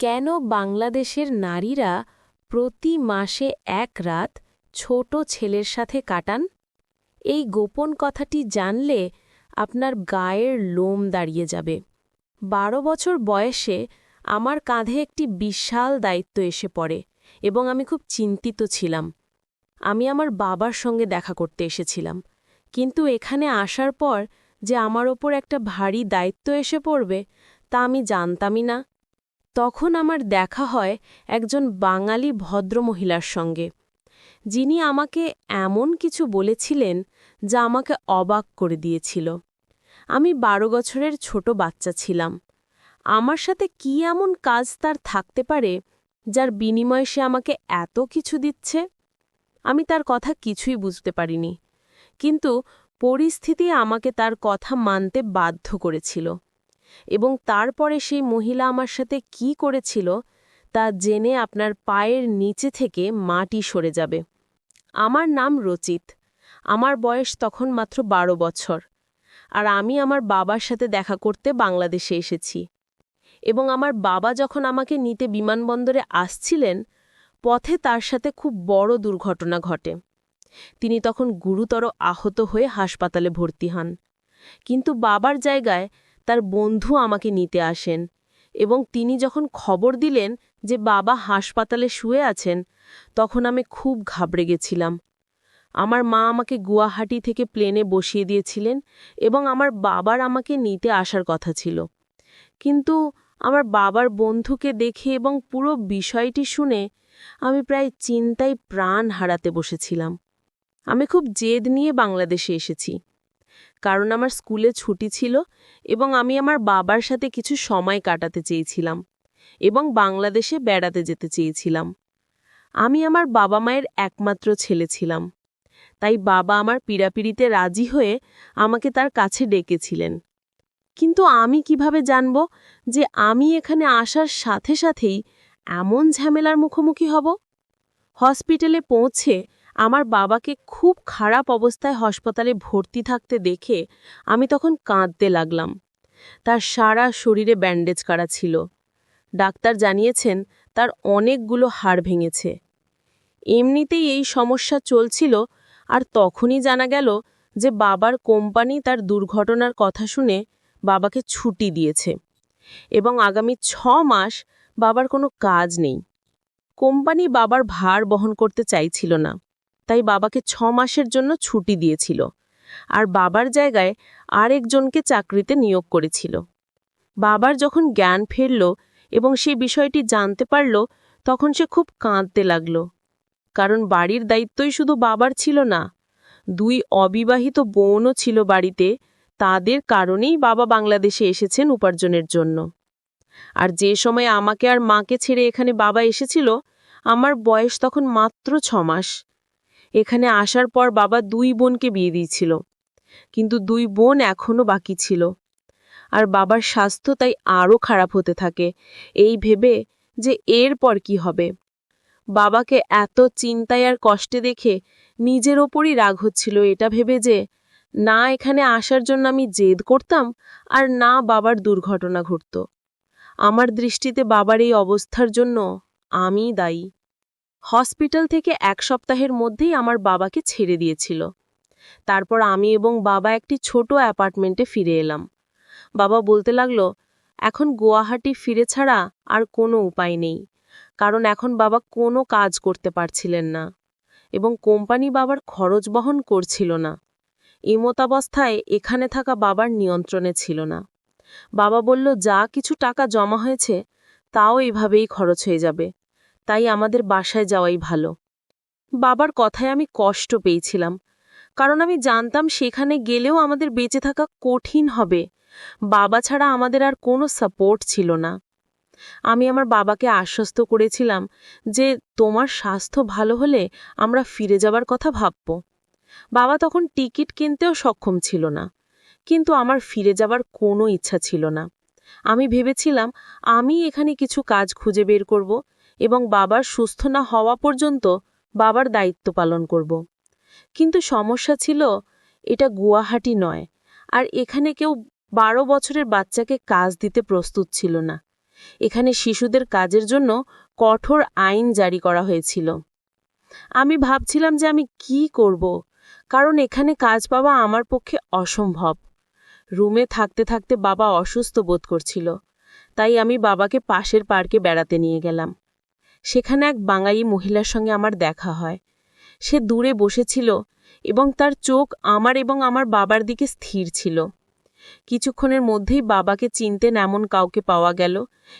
কেন বাংলাদেশের নারীরা প্রতি মাসে এক রাত ছোট ছেলের সাথে কাটান? এই গোপন কথাটি জানলে আপনার গায়ের লোম দাঁড়িয়ে যাবে। ১২ বছর বয়সে আমার কাঁধে একটি বিশাল দায়িত্ব এসে পড়ে এবং আমি খুব চিন্তিত ছিলাম। আমি আমার বাবার সঙ্গে দেখা করতে এসেছিলাম, কিন্তু এখানে আসার পর যে আমার ওপর একটা ভারী দায়িত্ব এসে পড়বে তা আমি জানতামই না। তখন আমার দেখা হয় একজন বাঙালি ভদ্রমহিলার সঙ্গে, যিনি আমাকে এমন কিছু বলেছিলেন যা আমাকে অবাক করে দিয়েছিল। আমি ১২ বছরের ছোট বাচ্চা ছিলাম। আমার সাথে কি এমন কাজ তার থাকতে পারে যার বিনিময়ে সে আমাকে এত কিছু দিচ্ছে? আমি তার কথা কিছুই বুঝতে পারিনি, কিন্তু পরিস্থিতি আমাকে তার কথা মানতে বাধ্য করেছিল। এবং তারপরে সেই মহিলা আমার সাথে কি করেছিল তা জেনে আপনার পায়ের নিচে থেকে মাটি সরে যাবে। আমার নাম রচিত। আমার বয়স তখন মাত্র ১২ বছর, আর আমি আমার বাবার সাথে দেখা করতে বাংলাদেশে এসেছি। এবং আমার বাবা যখন আমাকে নিতে বিমানবন্দরে আসছিলেন, পথে তার সাথে খুব বড় দুর্ঘটনা ঘটে। তিনি তখন গুরুতর আহত হয়ে হাসপাতালে ভর্তি হন। কিন্তু বাবার জায়গায় তার বন্ধু আমাকে নিতে আসেন, এবং তিনি যখন খবর দিলেন যে বাবা হাসপাতালে শুয়ে আছেন, তখন আমি খুব ঘাবড়ে গেছিলাম। আমার মা আমাকে গুয়াহাটি থেকে প্লেনে বসিয়ে দিয়েছিলেন এবং আমার বাবার আমাকে নিতে আসার কথা ছিল। কিন্তু আমার বাবার বন্ধুকে দেখে এবং পুরো বিষয়টি শুনে আমি প্রায় চিন্তায় প্রাণ হারাতে বসেছিলাম। আমি খুব জেদ নিয়ে বাংলাদেশে এসেছি, কারণ আমার স্কুলে ছুটি ছিল এবং আমি আমার বাবার সাথে কিছু সময় কাটাতে চেয়েছিলাম এবং বাংলাদেশে বেড়াতে যেতে চেয়েছিলাম। আমি আমার বাবা মায়ের একমাত্র ছেলে ছিলাম, তাই বাবা আমার পীড়াপিড়িতে রাজি হয়ে আমাকে তার কাছে ডেকেছিলেন। কিন্তু আমি কিভাবে জানব যে আমি এখানে আসার সাথে সাথেই এমন ঝামেলার মুখোমুখি হব? হসপিটালে পৌঁছে আমার বাবাকে খুব খারাপ অবস্থায় হাসপাতালে ভর্তি থাকতে দেখে আমি তখন কাঁদতে লাগলাম। তার সারা শরীরে ব্যান্ডেজ করা ছিল। ডাক্তার জানিয়েছেন তার অনেকগুলো হাড় ভেঙেছে। এমনিতেই এই সমস্যা চলছিল, আর তখনই জানা গেল যে বাবার কোম্পানি তার দুর্ঘটনার কথা শুনে বাবাকে ছুটি দিয়েছে এবং আগামী ৬ মাস বাবার কোনো কাজ নেই। কোম্পানি বাবার ভার বহন করতে চাইছিল না, তাই বাবাকে ৬ মাসের জন্য ছুটি দিয়েছিল, আর বাবার জায়গায় আরেকজনকে চাকরিতে নিয়োগ করেছিল। বাবার যখন জ্ঞান ফিরল এবং সেই বিষয়টি জানতে পারল, তখন সে খুব কাঁদতে লাগল। কারণ বাড়ির দায়িত্বই শুধু বাবার ছিল না, ২ অবিবাহিত বোনও ছিল বাড়িতে। তাদের কারণেই বাবা বাংলাদেশে এসেছেন উপার্জনের জন্য। আর যে সময় আমাকে আর মাকে ছেড়ে এখানে বাবা এসেছিল, আমার বয়স তখন মাত্র ৬ মাস। এখানে আসার পর বাবা ২ বোনকে বিয়ে দিয়েছিল, কিন্তু ২ বোন এখনও বাকি ছিল। আর বাবার স্বাস্থ্য তাই আরও খারাপ হতে থাকে, এই ভেবে যে এরপর কি হবে। বাবাকে এত চিন্তায় আর কষ্টে দেখে নিজের ওপরই রাগ হচ্ছিল, এটা ভেবে যে না এখানে আসার জন্য আমি জেদ করতাম, আর না বাবার দুর্ঘটনা ঘটত। আমার দৃষ্টিতে বাবার এই অবস্থার জন্য আমিই দায়ী। হসপিটাল থেকে ১ সপ্তাহের মধ্যেই আমার বাবাকে ছেড়ে দিয়েছিল। তারপর আমি এবং বাবা একটি ছোট অ্যাপার্টমেন্টে ফিরে এলাম। বাবা বলতে লাগল, এখন গুয়াহাটি ফিরে ছাড়া আর কোনো উপায় নেই, কারণ এখন বাবা কোনো কাজ করতে পারছিলেন না এবং কোম্পানি বাবার খরচ বহন করছিল না। এমতাবস্থায় এখানে থাকা বাবার নিয়ন্ত্রণে ছিল না। বাবা বলল, যা কিছু টাকা জমা হয়েছে তাও এভাবেই খরচ হয়ে যাবে, তাই আমাদের বাসায় যাওয়াই ভালো। বাবার কথায় আমি কষ্ট পেয়েছিলাম, কারণ আমি জানতাম সেখানে গেলেও আমাদের বেঁচে থাকা কঠিন হবে। বাবা ছাড়া আমাদের আর কোনো সাপোর্ট ছিল না। আমি আমার বাবাকে আশ্বস্ত করেছিলাম যে তোমার স্বাস্থ্য ভালো হলে আমরা ফিরে যাবার কথা ভাবব। বাবা তখন টিকিট কিনতেও সক্ষম ছিল না, কিন্তু আমার ফিরে যাবার কোনো ইচ্ছা ছিল না। আমি ভেবেছিলাম আমি এখানে কিছু কাজ খুঁজে বের করব এবং বাবার সুস্থ না হওয়া পর্যন্ত বাবার দায়িত্ব পালন করব। কিন্তু সমস্যা ছিল, এটা গুয়াহাটি নয়, আর এখানে কেউ ১২ বছরের বাচ্চাকে কাজ দিতে প্রস্তুত ছিল না। এখানে শিশুদের কাজের জন্য কঠোর আইন জারি করা হয়েছিল। আমি ভাবছিলাম যে আমি কি করব, কারণ এখানে কাজ পাওয়া আমার পক্ষে অসম্ভব। রুমে থাকতে থাকতে বাবা অসুস্থ বোধ করছিল, তাই আমি বাবাকে পাশের পার্কে বেড়াতে নিয়ে গেলাম। সেখানে এক বাঙালি মহিলার সঙ্গে আমার দেখা হয়। সে দূরে বসেছিল এবং তার চোখ আমার এবং আমার বাবার দিকে স্থির ছিল। কিছুক্ষণের মধ্যেই বাবাকে চিনতেন এমন কাউকে পাওয়া গেল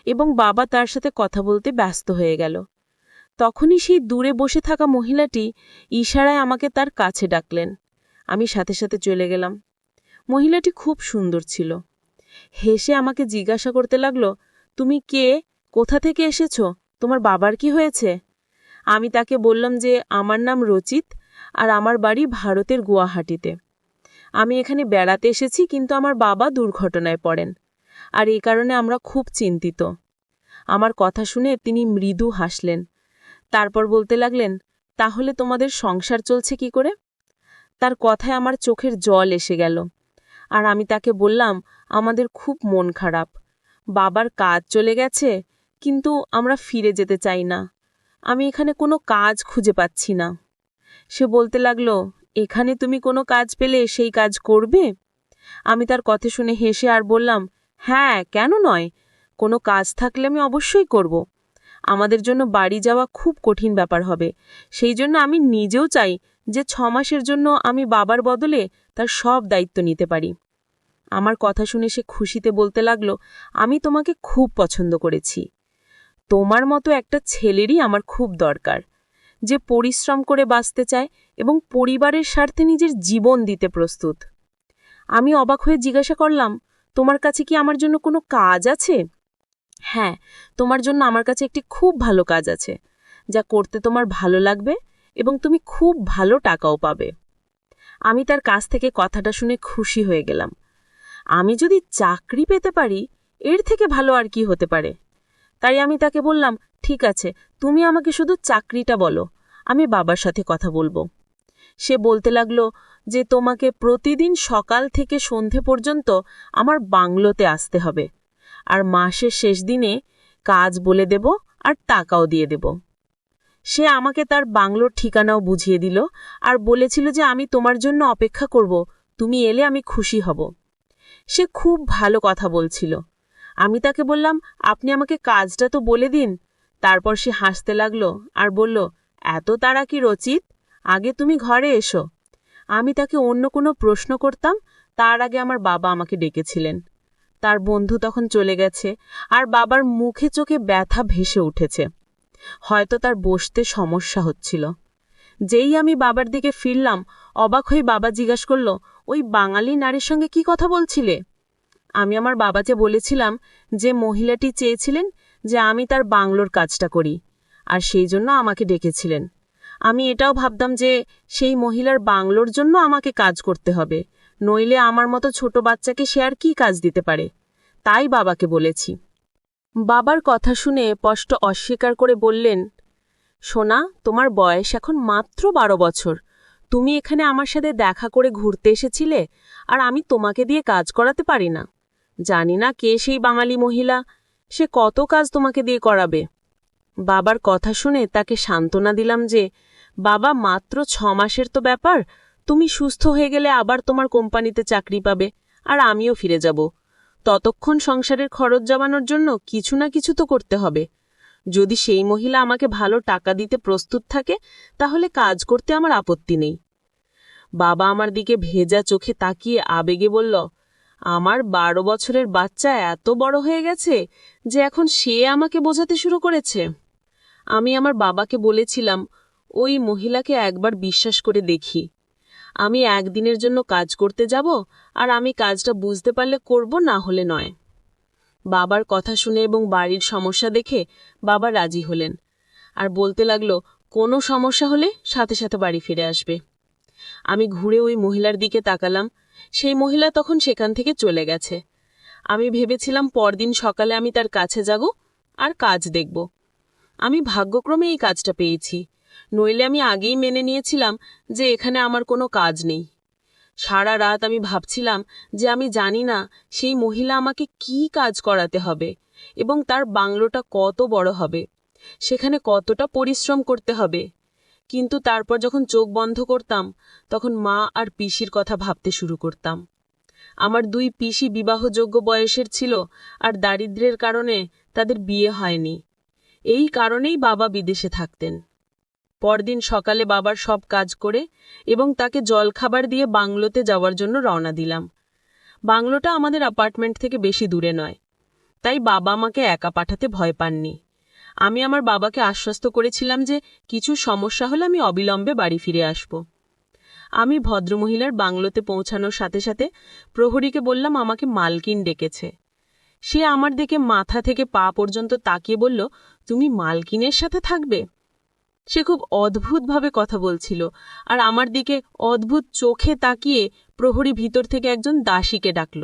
এবং বাবা তার সাথে কথা বলতে ব্যস্ত হয়ে গেল। তখনই সেই দূরে বসে থাকা মহিলাটি ইশারায় আমাকে তার কাছে ডাকলেন। আমি সাথে সাথে চলে গেলাম। মহিলাটি খুব সুন্দর ছিল। হেসে আমাকে জিজ্ঞাসা করতে লাগলো, তুমি কে, কোথা থেকে এসেছ, তোমার বাবার কি হয়েছে? আমি তাকে বললাম যে আমার নাম রচিত আর আমার বাড়ি ভারতের গুয়াহাটিতে। আমি এখানে বেড়াতে এসেছি, কিন্তু আমার বাবা দুর্ঘটনায় পড়েন আর এই কারণে আমরা খুব চিন্তিত। আমার কথা শুনে তিনি মৃদু হাসলেন। তারপর বলতে লাগলেন, তাহলে তোমাদের সংসার চলছে কি করে? তার কথায় আমার চোখের জল এসে গেল আর আমি তাকে বললাম, আমাদের খুব মন খারাপ। বাবার কাজ চলে গেছে, কিন্তু আমরা ফিরে যেতে চাই না। আমি এখানে কোনো কাজ খুঁজে পাচ্ছি না। সে বলতে লাগলো, এখানে তুমি কোনো কাজ পেলে সেই কাজ করবে? আমি তার কথা শুনে হেসে আর বললাম, হ্যাঁ, কেন নয়, কোনো কাজ থাকলে আমি অবশ্যই করব। আমাদের জন্য বাড়ি যাওয়া খুব কঠিন ব্যাপার হবে, সেই জন্য আমি নিজেও চাই যে 6 মাসের জন্য আমি বাবার বদলে তার সব দায়িত্ব নিতে পারি। আমার কথা শুনে সে খুশিতে বলতে লাগলো, আমি তোমাকে খুব পছন্দ করেছি। তোমার মতো একটা ছেলেরই আমার খুব দরকার, যে পরিশ্রম করে বাঁচতে চায় এবং পরিবারের স্বার্থে নিজের জীবন দিতে প্রস্তুত। আমি অবাক হয়ে জিজ্ঞাসা করলাম, তোমার কাছে কি আমার জন্য কোনো কাজ আছে? হ্যাঁ, তোমার জন্য আমার কাছে একটি খুব ভালো কাজ আছে, যা করতে তোমার ভালো লাগবে এবং তুমি খুব ভালো টাকাও পাবে। আমি তার কাছ থেকে কথাটা শুনে খুশি হয়ে গেলাম। আমি যদি চাকরি পেতে পারি, এর থেকে ভালো আর কি হতে পারে? তাই আমি তাকে বললাম, ঠিক আছে, তুমি আমাকে শুধু চাকরিটা বলো, আমি বাবার সাথে কথা বলবো। সে বলতে লাগলো যে তোমাকে প্রতিদিন সকাল থেকে সন্ধে পর্যন্ত আমার বাংলোতে আসতে হবে, আর মাসের শেষ দিনে কাজ বলে দেব আর টাকাও দিয়ে দেব। সে আমাকে তার বাংলোর ঠিকানাও বুঝিয়ে দিল আর বলেছিল যে আমি তোমার জন্য অপেক্ষা করব, তুমি এলে আমি খুশি হব। সে খুব ভালো কথা বলছিল। আমি তাকে বললাম, আপনি আমাকে কাজটা তো বলে দিন। তারপর সে হাসতে লাগলো আর বলল, এত তাড়া কি রচিত, আগে তুমি ঘরে এসো। আমি তাকে অন্য কোনো প্রশ্ন করতাম, তার আগে আমার বাবা আমাকে ডেকেছিলেন। তার বন্ধু তখন চলে গেছে আর বাবার মুখে চোখে ব্যথা ভেসে উঠেছে। হয়তো তার বসতে সমস্যা হচ্ছিল। যেই আমি বাবার দিকে ফিরলাম, অবাক হয়ে বাবা জিজ্ঞাসা করল, ওই বাঙালি নারীর সঙ্গে কি কথা বলছিলে? আমি আমার বাবাকে বলেছিলাম যে মহিলাটি চেয়েছিলেন যে আমি তার বাংলোর কাজটা করি, আর সেই জন্য আমাকে ডেকেছিলেন। আমি এটাও ভাবতাম যে সেই মহিলার বাংলোর জন্য আমাকে কাজ করতে হবে, নইলে আমার মতো ছোট বাচ্চাকে সে আর কি কাজ দিতে পারে। তাই বাবাকে বলেছি। বাবার কথা শুনে স্পষ্ট অস্বীকার করে বললেন, সোনা, তোমার বয়স এখন মাত্র 12 বছর। তুমি এখানে আমার সাথে দেখা করে ঘুরতে এসেছিলে, আর আমি তোমাকে দিয়ে কাজ করাতে পারি না? জানি না কে সেই বাঙালি মহিলা, সে কত কাজ তোমাকে দিয়ে করাবে। বাবার কথা শুনে তাকে সান্ত্বনা দিলাম যে, বাবা, মাত্র 6 মাসের তো ব্যাপার, তুমি সুস্থ হয়ে গেলে আবার তোমার কোম্পানিতে চাকরি পাবে আর আমিও ফিরে যাব। ততক্ষণ সংসারের খরচ জমানোর জন্য কিছু না কিছু তো করতে হবে। যদি সেই মহিলা আমাকে ভালো টাকা দিতে প্রস্তুত থাকে, তাহলে কাজ করতে আমার আপত্তি নেই। বাবা আমার দিকে ভেজা চোখে তাকিয়ে আবেগে বলল, আমার 12 বছরের বাচ্চা এত বড় হয়ে গেছে যে এখন সে আমাকে বোঝাতে শুরু করেছে। আমি আমার বাবাকে বলেছিলাম, ওই মহিলাকে একবার বিশ্বাস করে দেখি। আমি একদিনের জন্য কাজ করতে যাব, আর আমি কাজটা বুঝতে পারলে করব, না হলে নয়। বাবার কথা শুনে এবং বাড়ির সমস্যা দেখে বাবা রাজি হলেন আর বলতে লাগলো, কোনো সমস্যা হলে সাথে সাথে বাড়ি ফিরে আসবে। আমি ঘুরে ওই মহিলার দিকে তাকালাম। সেই মহিলা তখন সেখান থেকে চলে গেছে। আমি ভেবেছিলাম পরদিন সকালে আমি তার কাছে যাব আর কাজ দেখব। আমি ভাগ্যক্রমে এই কাজটা পেয়েছি, নইলে আমি আগেই মেনে নিয়েছিলাম যে এখানে আমার কোনো কাজ নেই। সারা রাত আমি ভাবছিলাম যে আমি জানি না সেই মহিলা আমাকে কি কাজ করাতে হবে, এবং তার বাংলোটা কত বড় হবে, সেখানে কতটা পরিশ্রম করতে হবে। কিন্তু তারপর যখন চোখ বন্ধ করতাম তখন মা আর পিসির কথা ভাবতে শুরু করতাম। আমার 2 পিসি বিবাহযোগ্য বয়সের ছিল আর দারিদ্র্যের কারণে তাদের বিয়ে হয়নি। এই কারণেই বাবা বিদেশে থাকতেন। পরদিন সকালে বাবার সব কাজ করে এবং তাকে জলখাবার দিয়ে বাংলোতে যাওয়ার জন্য রওনা দিলাম। বাংলোটা আমাদের অ্যাপার্টমেন্ট থেকে বেশি দূরে নয়, তাই বাবা আমাকে একা পাঠাতে ভয় পাননি। আমি আমার বাবাকে আশ্বস্ত করেছিলাম যে কিছু সমস্যা হলে আমি অবিলম্বে বাড়ি ফিরে আসব। আমি ভদ্রমহিলার বাংলোতে পৌঁছানোর সাথে সাথে প্রহরীকে বললাম আমাকে মালকিন ডেকেছে। সে আমার দিকে মাথা থেকে পা পর্যন্ত তাকিয়ে বলল, তুমি মালকিনের সাথে থাকবে? সে খুব অদ্ভুতভাবে কথা বলছিল আর আমার দিকে অদ্ভুত চোখে তাকিয়ে প্রহরী ভিতর থেকে একজন দাসীকে ডাকল।